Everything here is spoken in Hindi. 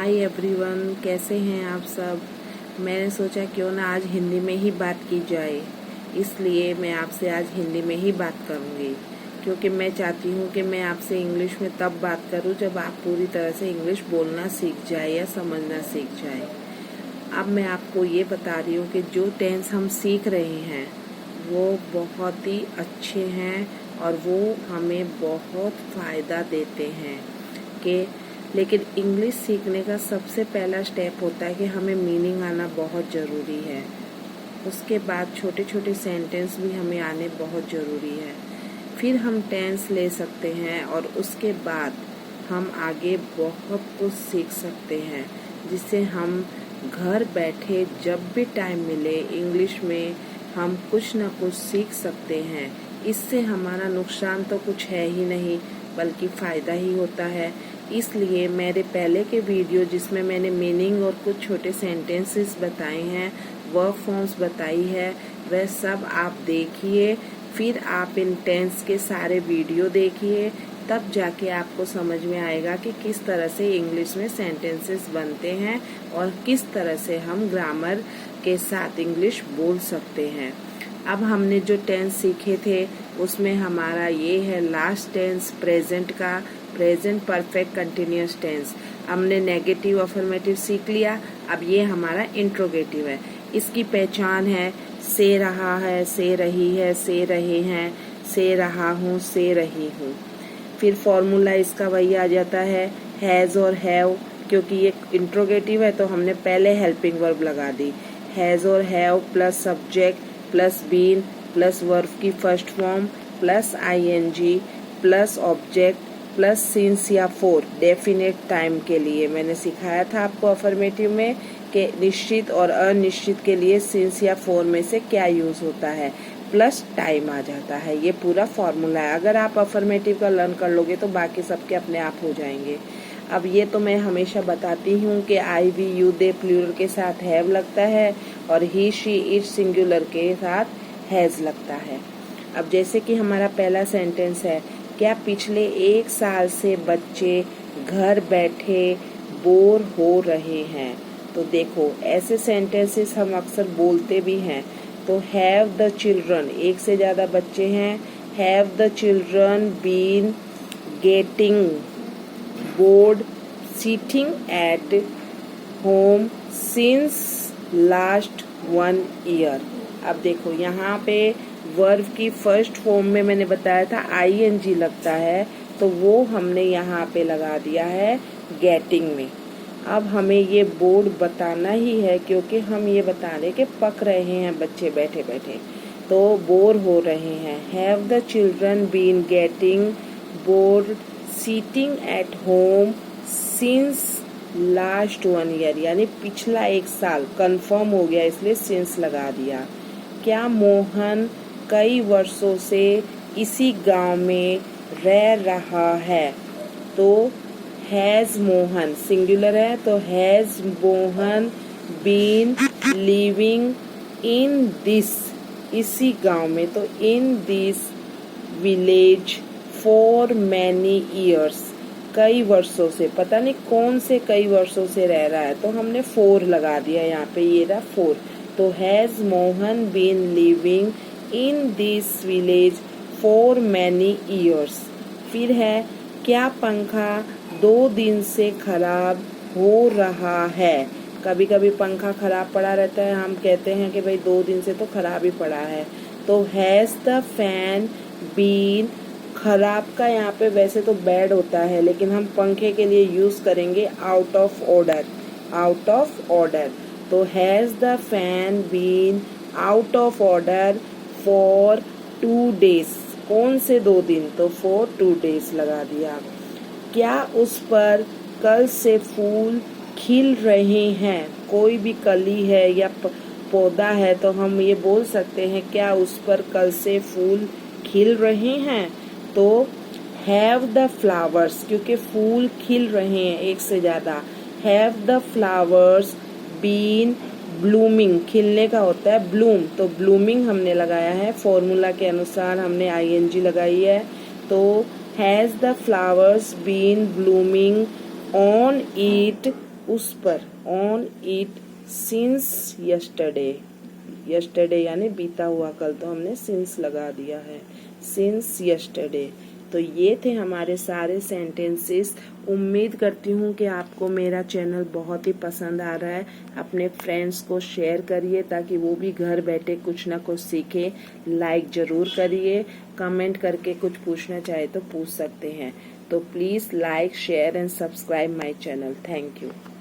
हाय एवरीवन, कैसे हैं आप सब। मैंने सोचा क्यों ना आज हिंदी में ही बात की जाए, इसलिए मैं आपसे आज हिंदी में ही बात करूंगी, क्योंकि मैं चाहती हूं कि मैं आपसे इंग्लिश में तब बात करूं जब आप पूरी तरह से इंग्लिश बोलना सीख जाए या समझना सीख जाए। अब मैं आपको ये बता रही हूँ कि जो टेंस हम सीख रहे हैं वो बहुत ही अच्छे हैं और वो हमें बहुत फ़ायदा देते हैं कि लेकिन इंग्लिश सीखने का सबसे पहला स्टेप होता है कि हमें मीनिंग आना बहुत ज़रूरी है। उसके बाद छोटे छोटे सेंटेंस भी हमें आने बहुत ज़रूरी है। फिर हम टेंस ले सकते हैं और उसके बाद हम आगे बहुत कुछ सीख सकते हैं, जिससे हम घर बैठे जब भी टाइम मिले इंग्लिश में हम कुछ ना कुछ सीख सकते हैं। इससे हमारा नुकसान तो कुछ है ही नहीं, बल्कि फ़ायदा ही होता है। इसलिए मेरे पहले के वीडियो जिसमें मैंने मीनिंग और कुछ छोटे सेंटेंसेस बताए हैं, वर्ब फॉर्म्स बताई है, वह सब आप देखिए। फिर आप इन टेंस के सारे वीडियो देखिए, तब जाके आपको समझ में आएगा कि किस तरह से इंग्लिश में सेंटेंसेस बनते हैं और किस तरह से हम ग्रामर के साथ इंग्लिश बोल सकते हैं। अब हमने जो टेंस सीखे थे उसमें हमारा ये है लास्ट टेंस प्रेजेंट का, प्रेजेंट परफेक्ट कंटिन्यूअस टेंस। हमने नेगेटिव अफर्मेटिव सीख लिया। अब ये हमारा इंट्रोगेटिव है। इसकी पहचान है से रहा है, से रही है, से रहे हैं, से रहा हूँ, से रही हूँ। फिर फॉर्मूला इसका वही आ जाता है हैज़ और हैव, क्योंकि ये इंट्रोगेटिव है तो हमने पहले हेल्पिंग वर्ब लगा दी। हैज़ और have plus subject plus been plus verb की first form plus ING plus object plus since या फॉर डेफिनेट टाइम के लिए। मैंने सिखाया था आपको अफर्मेटिव में कि निश्चित और अनिश्चित के लिए सिंस या फॉर में से क्या यूज होता है, प्लस टाइम आ जाता है। ये पूरा फॉर्मूला है। अगर आप अफर्मेटिव का लर्न कर लोगे तो बाकी सबके अपने आप हो जाएंगे। अब ये तो मैं हमेशा बताती हूँ कि आई वी यू दे प्लूरल के साथ हैव लगता है और ही शी इट सिंगुलर के साथ हैज लगता है। अब जैसे कि हमारा पहला सेंटेंस है, क्या पिछले 1 साल से बच्चे घर बैठे बोर हो रहे हैं। तो देखो ऐसे सेंटेंसेस हम अक्सर बोलते भी हैं। तो हैव द चिल्ड्रन, एक से ज़्यादा बच्चे हैं, have the children been getting bored sitting at home since last 1 year. अब देखो यहाँ पे वर्ब की फर्स्ट फॉर्म में मैंने बताया था आईएनजी लगता है, तो वो हमने यहाँ पे लगा दिया है गेटिंग में। अब हमें ये बोर्ड बताना ही है, क्योंकि हम ये बता रहे कि पक रहे हैं बच्चे बैठे बैठे, तो बोर हो रहे हैं। Have the children been getting bored sitting at home since last 1 year, यानी पिछला 1 साल कंफर्म हो गया, इसलिए सिंस लगा दिया। क्या मोहन कई वर्षों से इसी गांव में रह रहा है। तो हैज मोहन सिंगुलर है, तो has Mohan been living in this, इसी गांव में, तो in this village for many years, कई वर्षों से, पता नहीं कौन से कई वर्षों से रह रहा है, तो हमने 4 लगा दिया यहाँ पे, ये रहा 4। तो has Mohan been living in this village for many years. फिर है क्या पंखा 2 दिन से खराब हो रहा है। कभी कभी पंखा खराब पड़ा रहता है, हम कहते हैं कि भाई 2 दिन से तो खराब ही पड़ा है। तो हैज द फैन बीन, खराब का यहाँ पे वैसे तो बैड होता है, लेकिन हम पंखे के लिए यूज करेंगे out of order, out of order. तो has the fan been out of order for 2 days, कौन से 2 दिन, तो फॉर 2 डेज लगा दिया। क्या उस पर कल से फूल खिल रहे हैं, कोई भी कली है या पौधा है तो हम ये बोल सकते हैं क्या उस पर कल से फूल खिल रहे हैं। तो हैव द फ्लावर्स, क्योंकि फूल खिल रहे हैं एक से ज़्यादा, have the flowers been blooming, खिलने का होता है ब्लूम, तो ब्लूमिंग हमने लगाया है, फॉर्मूला के अनुसार हमने आईएनजी लगाई है। तो has the flowers been blooming on it उस पर, on it since yesterday, yesterday यानी बीता हुआ कल, तो हमने सिंस लगा दिया है, सिंस यस्टरडे। तो ये थे हमारे सारे सेंटेंसेस। उम्मीद करती हूँ कि आपको मेरा चैनल बहुत ही पसंद आ रहा है। अपने फ्रेंड्स को शेयर करिए ताकि वो भी घर बैठे कुछ ना कुछ सीखे। लाइक जरूर करिए, कमेंट करके कुछ पूछना चाहे तो पूछ सकते हैं। तो please like, share and subscribe my channel. Thank you.